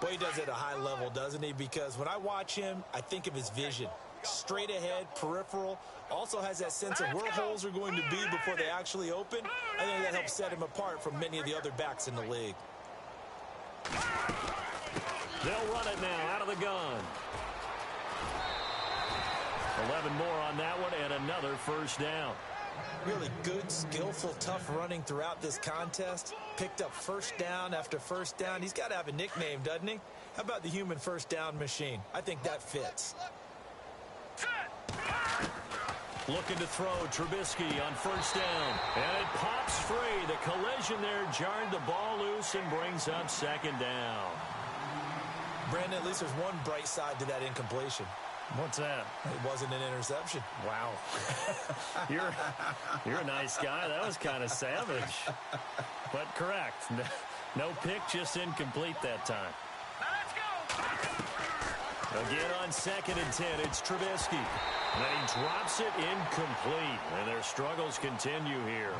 S4: Boy, he does it at a high level, doesn't he? Because when I watch him, I think of his vision. Straight ahead, peripheral. Also has that sense of where holes are going to be before they actually open. I think that helps set him apart from many of the other backs in the league.
S3: They'll run it now out of the gun. 11 more on that one, and another first down.
S4: Really good, skillful, tough running throughout this contest. Picked up first down after first down. He's got to have a nickname, doesn't he? How about the human first down machine? I think that fits.
S3: Looking to throw Trubisky on first down. And it pops free. The collision there jarred the ball loose and brings up second down.
S4: Brandon, at least there's one bright side to that incompletion.
S3: What's that?
S4: It wasn't an interception.
S3: Wow. You're a nice guy. That was kind of savage. But correct. No pick, just incomplete that time. Again on 2nd and 10, it's Trubisky. And then he drops it incomplete. And their struggles continue here.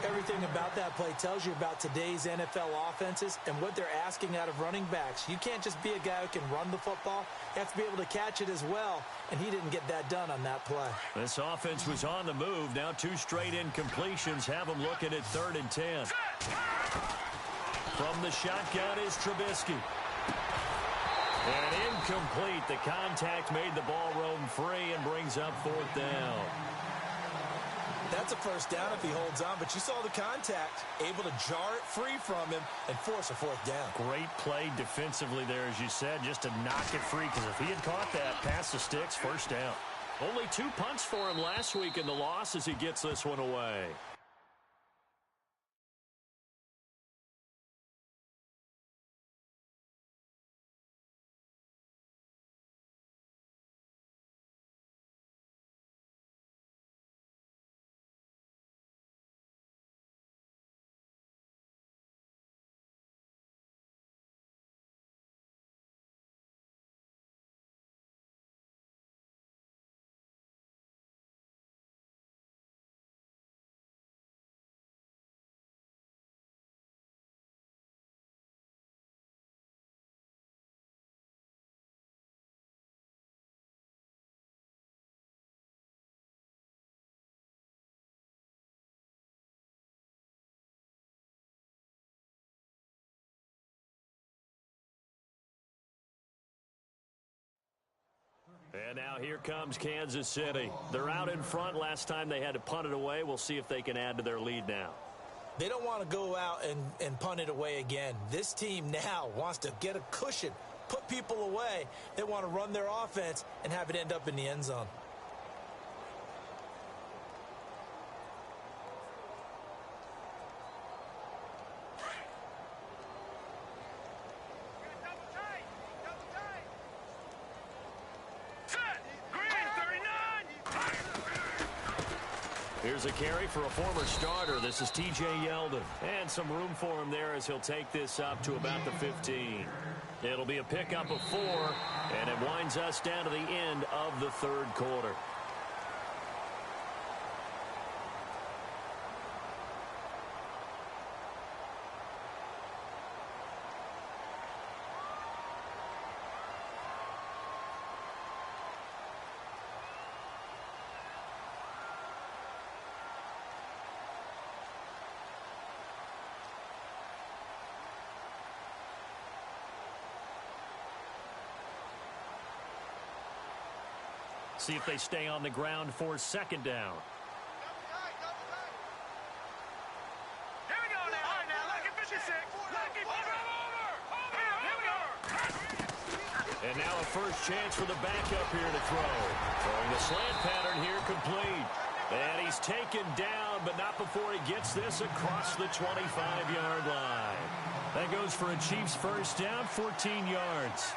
S4: Everything about that play tells you about today's NFL offenses and what they're asking out of running backs. You can't just be a guy who can run the football. You have to be able to catch it as well, and he didn't get that done on that play.
S3: This offense was on the move. Now 2 straight incompletions have them looking at 3rd and 10. From the shotgun is Trubisky. And incomplete. The contact made the ball roam free and brings up 4th down.
S4: That's a first down if he holds on, but you saw the contact, able to jar it free from him and force a 4th down.
S3: Great play defensively there, as you said, just to knock it free, because if he had caught that, past the sticks, first down. Only 2 punts for him last week in the loss as he gets this one away. And now here comes Kansas City. They're out in front. Last time they had to punt it away. We'll see if they can add to their lead now.
S4: They don't want to go out and punt it away again. This team now wants to get a cushion, put people away. They want to run their offense and have it end up in the end zone.
S3: Here's a carry for a former starter. This is T.J. Yeldon. And some room for him there as he'll take this up to about the 15. It'll be a pickup of 4, and it winds us down to the end of the 3rd quarter. See if they stay on the ground for 2nd down.
S5: Here we go now. All right, now, lucky 56. Lucky, here we go.
S3: And now a first chance for the backup here to throw. Throwing the slant pattern here complete. And he's taken down, but not before he gets this across the 25-yard line. That goes for a Chiefs first down, 14 yards.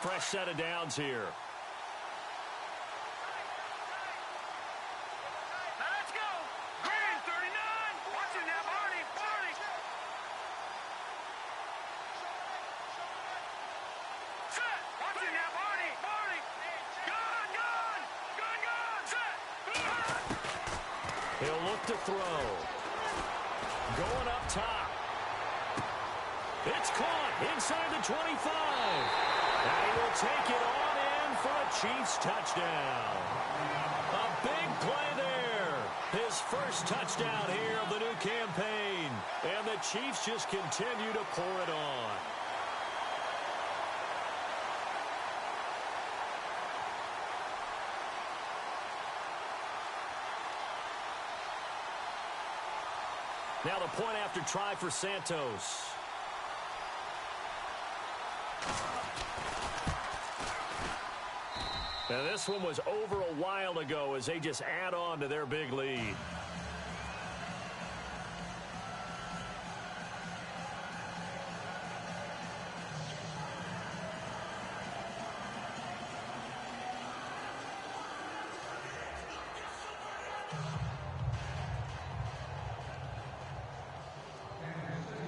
S3: Fresh set of downs here.
S5: Now let's go. Green, 39. Watch it
S3: to throw. Going up top. It's caught inside the 25. And he will take it on in for a Chiefs touchdown. A big play there. His first touchdown here of the new campaign. And the Chiefs just continue to pour it on. Now the point after try for Santos. Now this one was over a while ago as they just add on to their big lead.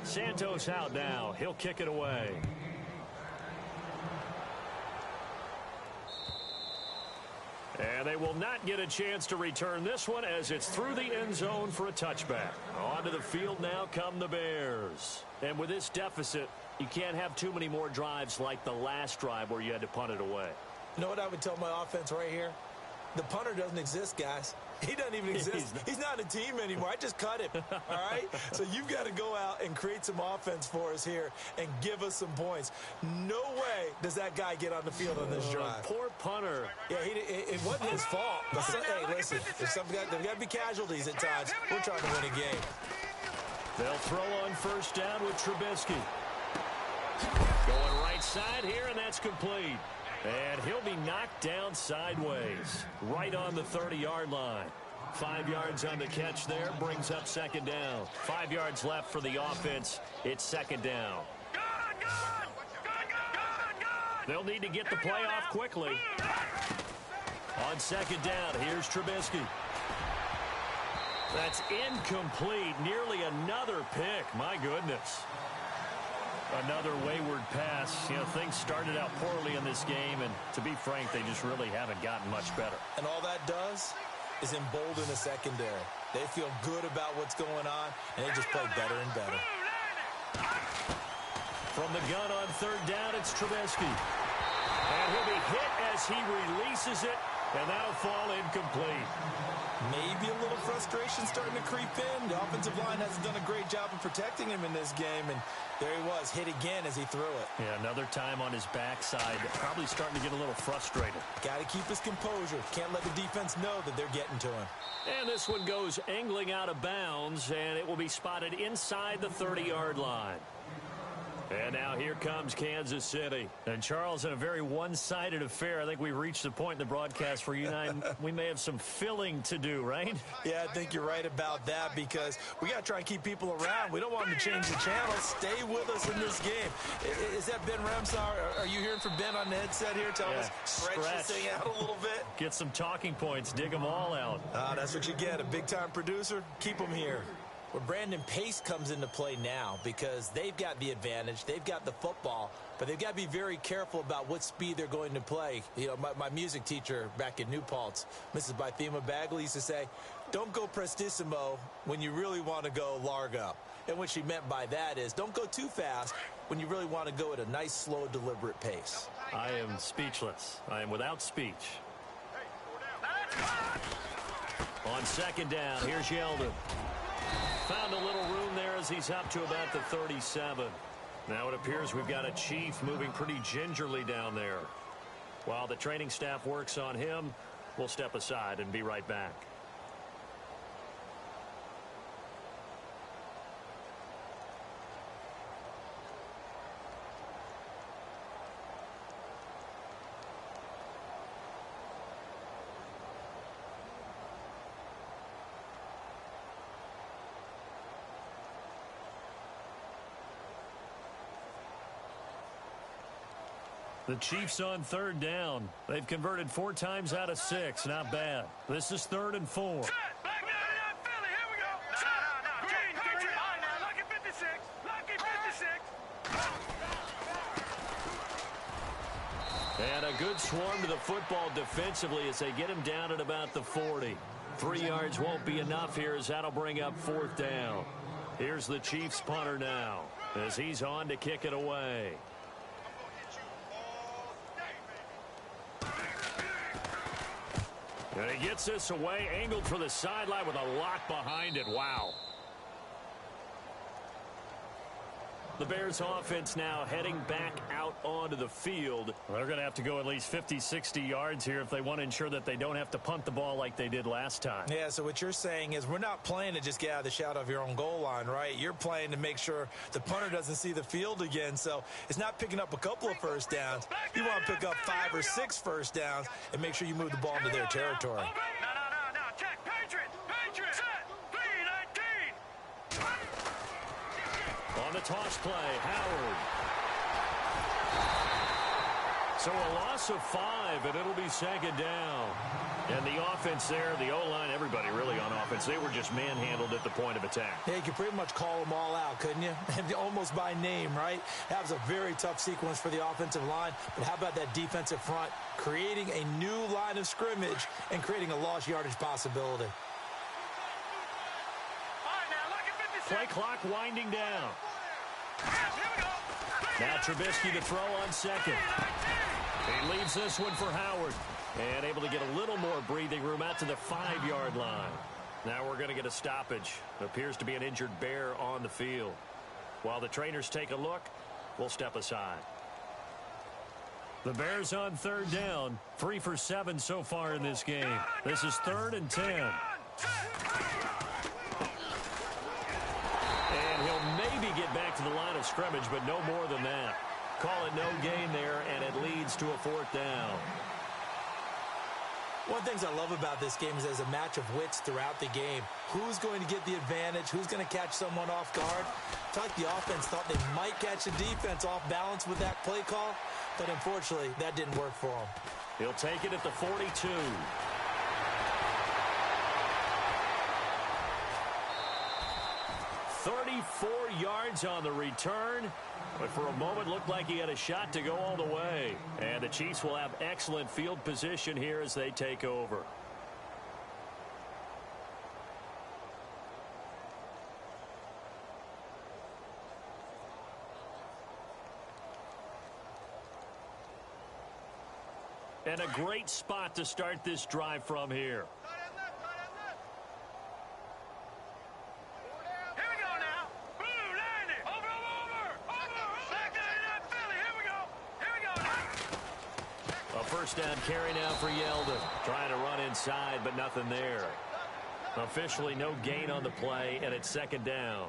S3: Santos out now. He'll kick it away. And they will not get a chance to return this one as it's through the end zone for a touchback. Onto the field now come the Bears. And with this deficit, you can't have too many more drives like the last drive where you had to punt it away.
S4: You know what I would tell my offense right here? The punter doesn't exist, guys. He doesn't even exist. He's not a team anymore. I just cut him, all right? So you've got to go out and create some offense for us here and give us some points. No way does that guy get on the field on this drive.
S3: Poor punter.
S4: Yeah, it wasn't his fault. But hey, listen, there's got to be casualties at times. We're trying to win a game.
S3: They'll throw on first down with Trubisky. Going right side here, and that's complete. And he'll be knocked down sideways, right on the 30-yard line. 5 yards on the catch there, brings up second down. 5 yards left for the offense. It's second down. They'll need to get the play off quickly. On second down, here's Trubisky. That's incomplete. Nearly another pick. My goodness. Another wayward pass. You know, things started out poorly in this game, and to be frank, they just really haven't gotten much better.
S4: And all that does is embolden the secondary. They feel good about what's going on, and they just play better and better.
S3: From the gun on third down, it's Trubisky. And he'll be hit as he releases it, and that'll fall incomplete.
S4: Maybe a little frustration starting to creep in. The offensive line hasn't done a great job of protecting him in this game, and there he was, hit again as he threw it.
S3: Yeah, another time on his backside, probably starting to get a little frustrated.
S4: Got to keep his composure. Can't let the defense know that they're getting to him.
S3: And this one goes angling out of bounds, and it will be spotted inside the 30-yard line. And now here comes Kansas City. And, Charles, in a very one-sided affair, I think we've reached the point in the broadcast where you and I, we may have some filling to do, right?
S4: Yeah, I think you're right about that because we got to try and keep people around. We don't want them to change the channel. Stay with us in this game. Is that Ben Ramsar? Are you hearing from Ben on the headset here? Tell us, stretch this thing out a little bit.
S3: Get some talking points. Dig them all out.
S4: That's what you get. A big-time producer. Keep them here. Well, Brandon, pace comes into play now because they've got the advantage. They've got the football, but they've got to be very careful about what speed they're going to play. You know, my music teacher back in New Paltz, Mrs. Bythema Bagley, used to say, don't go prestissimo when you really want to go largo. And what she meant by that is don't go too fast when you really want to go at a nice, slow, deliberate pace.
S3: I am speechless. I am without speech. On second down, here's Yeldon. Found a little room there as he's up to about the 37. Now it appears we've got a Chief moving pretty gingerly down there. While the training staff works on him, we'll step aside and be right back. The Chiefs on third down. They've converted 4 times out of 6. Not bad. This is 3rd and 4.
S5: Lucky 56. Lucky 56.
S3: And a good swarm to the football defensively as they get him down at about the 40. 3 yards won't be enough here as that'll bring up 4th down. Here's the Chiefs punter now as he's on to kick it away. And he gets this away, angled for the sideline with a lock behind it. Wow. The Bears offense now heading back out onto the field. They're going to have to go at least 50, 60 yards here if they want to ensure that they don't have to punt the ball like they did last time.
S4: Yeah, so what you're saying is we're not playing to just get out of the shadow of your own goal line, right? You're playing to make sure the punter doesn't see the field again. So it's not picking up a couple of first downs. You want to pick up 5 or 6 first downs and make sure you move the ball into their territory.
S5: No. Check. Patriots. Set. B-19.
S3: On the toss play, Howard. So a loss of 5, and it'll be 2nd down. And the offense there, the O-line, everybody really on offense, they were just manhandled at the point of attack.
S4: Yeah, you could pretty much call them all out, couldn't you? Almost by name, right? That was a very tough sequence for the offensive line. But how about that defensive front creating a new line of scrimmage and creating a lost yardage possibility?
S3: Play clock winding down. Now Trubisky to throw on 2nd. He leaves this one for Howard. And able to get a little more breathing room out to the 5-yard line. Now we're going to get a stoppage. Appears to be an injured Bear on the field. While the trainers take a look, we'll step aside. The Bears on 3rd down. 3 for 7 so far in this game. This is 3rd and 10. And he'll maybe get back to the line of scrimmage, but no more than that. Call it no gain there, and it leads to a 4th down.
S4: One of the things I love about this game is there's a match of wits throughout the game. Who's going to get the advantage? Who's going to catch someone off guard? I feel like the offense thought they might catch the defense off balance with that play call, but unfortunately, that didn't work for them.
S3: He'll take it at the 42. 34 yards on the return, but for a moment looked like he had a shot to go all the way. And the Chiefs will have excellent field position here as they take over. And a great spot to start this drive from here. First down carry now for Yeldon. Trying to run inside, but nothing there. Officially no gain on the play, and it's 2nd down.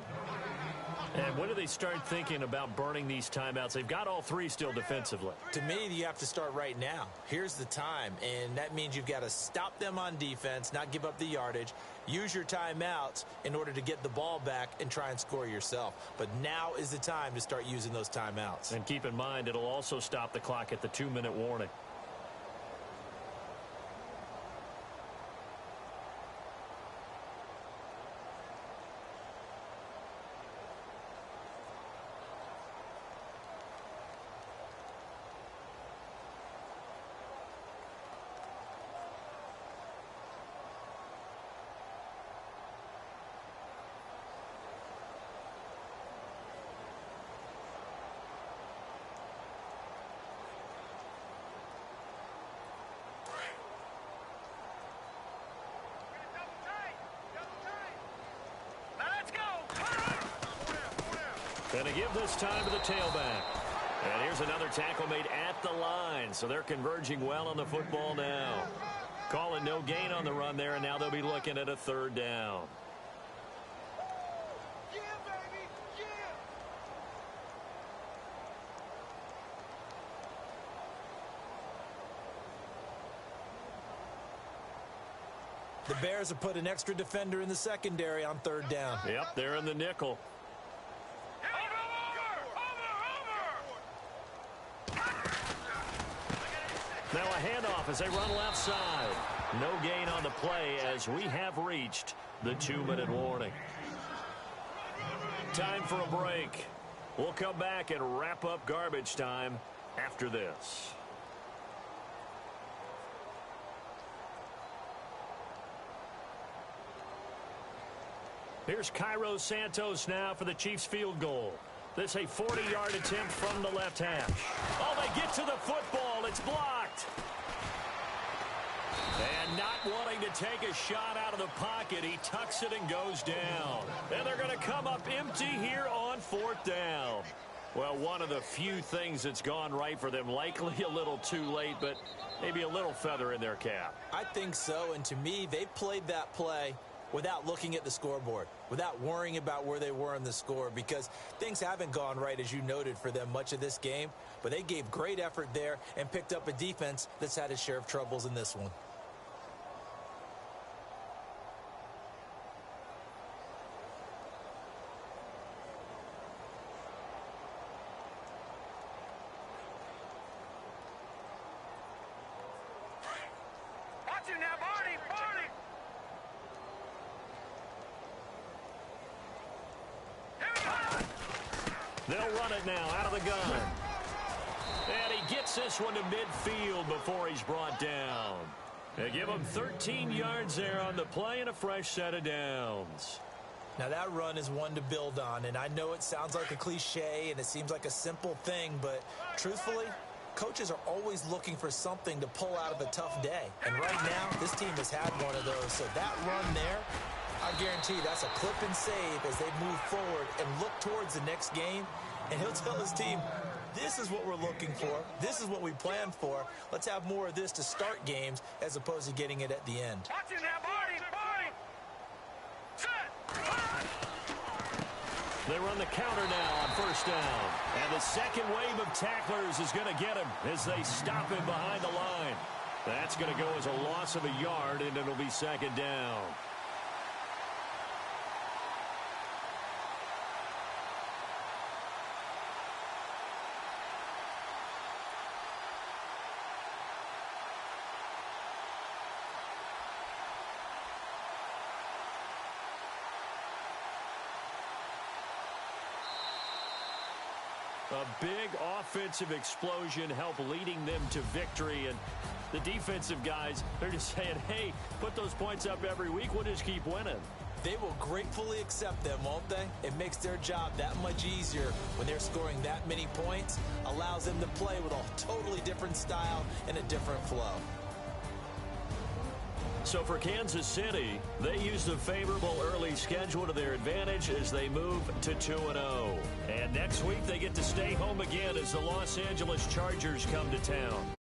S3: And when do they start thinking about burning these timeouts? They've got all 3 still defensively.
S4: To me, you have to start right now. Here's the time, and that means you've got to stop them on defense, not give up the yardage, use your timeouts in order to get the ball back and try and score yourself. But now is the time to start using those timeouts.
S3: And keep in mind, it'll also stop the clock at the 2-minute warning. And to give this time to the tailback. And here's another tackle made at the line. So they're converging well on the football now. Call it no gain on the run there, and now they'll be looking at a 3rd down.
S5: Yeah, baby, yeah.
S4: The Bears have put an extra defender in the secondary on 3rd down.
S3: Yep, they're in the nickel. Now a handoff as they run left side. No gain on the play as we have reached the 2-minute warning. Time for a break. We'll come back and wrap up garbage time after this. Here's Cairo Santos now for the Chiefs field goal. This a 40-yard attempt from the left hash. Oh, they get to the football. It's blocked. And not wanting to take a shot out of the pocket, he tucks it and goes down. And they're going to come up empty here on 4th down. Well, one of the few things that's gone right for them. Likely a little too late, but maybe a little feather in their cap.
S4: I think so, and to me, they played that play without looking at the scoreboard, without worrying about where they were in the score, because things haven't gone right, as you noted, for them much of this game. But they gave great effort there and picked up a defense that's had its share of troubles in this one.
S5: Watch him now, Barney! Barney! Here we go!
S3: They'll run it now out of the gun. And he gets this one to midfield before he's brought down. They give him 13 yards there on the play and a fresh set of downs.
S4: Now, that run is one to build on, and I know it sounds like a cliche and it seems like a simple thing, but truthfully, coaches are always looking for something to pull out of a tough day. And right now, this team has had one of those. So that run there, I guarantee that's a clip and save as they move forward and look towards the next game. And he'll tell his team, this is what we're looking for. This is what we planned for. Let's have more of this to start games as opposed to getting it at the end.
S5: Watch him now, Barney! Barney! Set!
S3: They run the counter now on 1st down. And the second wave of tacklers is going to get him as they stop him behind the line. That's going to go as a loss of a yard, and it'll be 2nd down. A big offensive explosion helped leading them to victory. And the defensive guys, they're just saying, hey, put those points up every week. We'll just keep winning.
S4: They will gratefully accept them, won't they? It makes their job that much easier when they're scoring that many points. Allows them to play with a totally different style and a different flow.
S3: So for Kansas City, they use the favorable early schedule to their advantage as they move to 2-0. And next week they get to stay home again as the Los Angeles Chargers come to town.